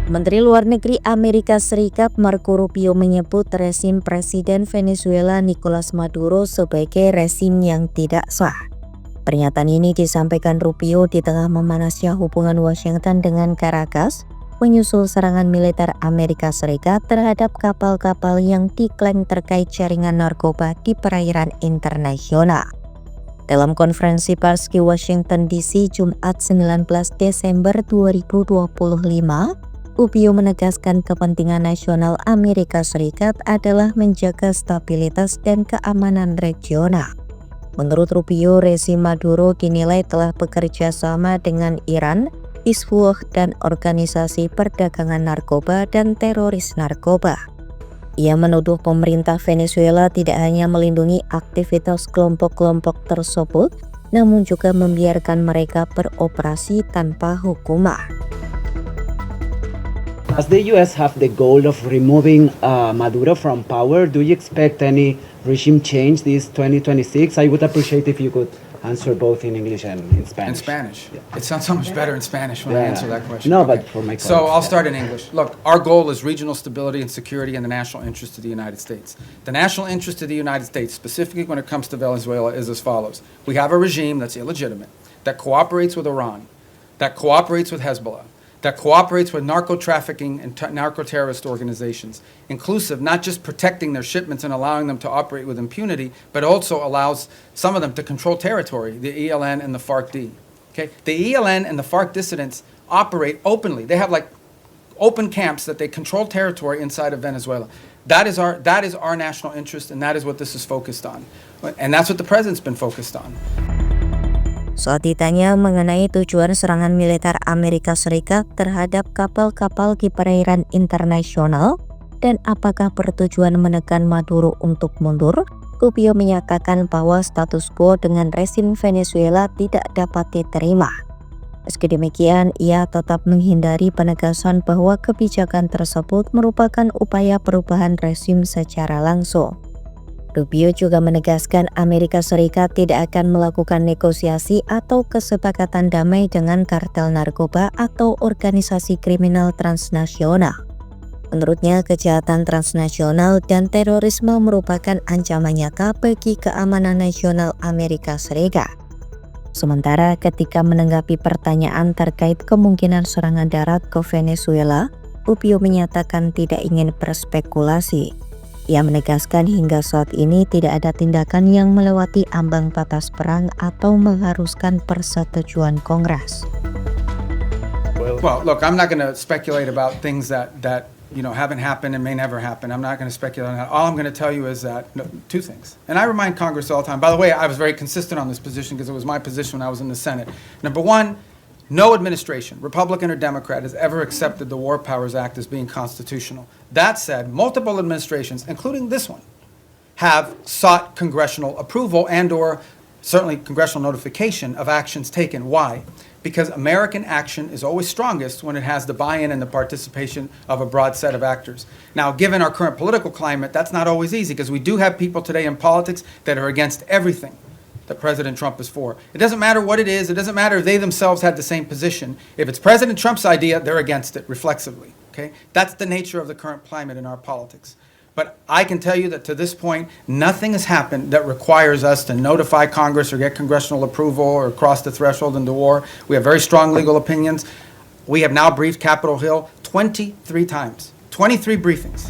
Menteri Luar Negeri Amerika Serikat Marco Rubio menyebut rezim Presiden Venezuela Nicolas Maduro sebagai rezim yang tidak sah. Pernyataan ini disampaikan Rubio di tengah memanasnya hubungan Washington dengan Caracas, menyusul serangan militer Amerika Serikat terhadap kapal-kapal yang diklaim terkait jaringan narkoba di perairan internasional. Dalam konferensi pers di Washington DC Jumat 19 Desember 2025, Rubio menegaskan kepentingan nasional Amerika Serikat adalah menjaga stabilitas dan keamanan regional. Menurut Rubio, rezim Maduro dinilai telah bekerja sama dengan Iran, Hizbullah, dan organisasi perdagangan narkoba dan teroris narkoba. Ia menuduh pemerintah Venezuela tidak hanya melindungi aktivitas kelompok-kelompok tersebut, namun juga membiarkan mereka beroperasi tanpa hukuman. As the U.S. have the goal of removing Maduro from power, do you expect any regime change this 2026? I would appreciate if you could answer both in English and in Spanish. In Spanish? Yeah. It sounds so much better in Spanish when I answer that question. No, but for my colleagues. So I'll start in English. Look, our goal is regional stability and security in the national interest of the United States. The national interest of the United States, specifically when it comes to Venezuela, is as follows. We have a regime that's illegitimate, that cooperates with Iran, that cooperates with Hezbollah, that cooperates with narco-trafficking and narco-terrorist organizations, inclusive not just protecting their shipments and allowing them to operate with impunity, but also allows some of them to control territory, the ELN and the FARC-D. Okay? The ELN and the FARC dissidents operate openly. They have like open camps that they control territory inside of Venezuela. That is our national interest, and that is what this is focused on. And that's what the president's been focused on. Saat ditanya mengenai tujuan serangan militer Amerika Serikat terhadap kapal-kapal di perairan internasional dan apakah bertujuan menekan Maduro untuk mundur, Rubio menyatakan bahwa status quo dengan rezim Venezuela tidak dapat diterima. Meski demikian, ia tetap menghindari penegasan bahwa kebijakan tersebut merupakan upaya perubahan rezim secara langsung. Rubio juga menegaskan Amerika Serikat tidak akan melakukan negosiasi atau kesepakatan damai dengan kartel narkoba atau organisasi kriminal transnasional. Menurutnya, kejahatan transnasional dan terorisme merupakan ancaman nyata bagi keamanan nasional Amerika Serikat. Sementara ketika menanggapi pertanyaan terkait kemungkinan serangan darat ke Venezuela, Rubio menyatakan tidak ingin berspekulasi. Ia menegaskan hingga saat ini tidak ada tindakan yang melewati ambang batas perang atau mengharuskan persetujuan Kongres. Well, look, I'm not going to speculate about things that haven't happened and may never happen. I'm not going to speculate on that. All I'm going to tell you is that two things. And I remind Congress all the time. By the way, I was very consistent on this position because it was my position when I was in the Senate. Number one, no administration, Republican or Democrat, has ever accepted the War Powers Act as being constitutional. That said, multiple administrations, including this one, have sought congressional approval and or certainly congressional notification of actions taken. Why? Because American action is always strongest when it has the buy-in and the participation of a broad set of actors. Now, given our current political climate, that's not always easy because we do have people today in politics that are against everything that President Trump is for. It doesn't matter what it is. It doesn't matter if they themselves had the same position. If it's President Trump's idea, they're against it reflexively. Okay? That's the nature of the current climate in our politics. But I can tell you that to this point, nothing has happened that requires us to notify Congress or get congressional approval or cross the threshold into war. We have very strong legal opinions. We have now briefed Capitol Hill 23 times, 23 briefings.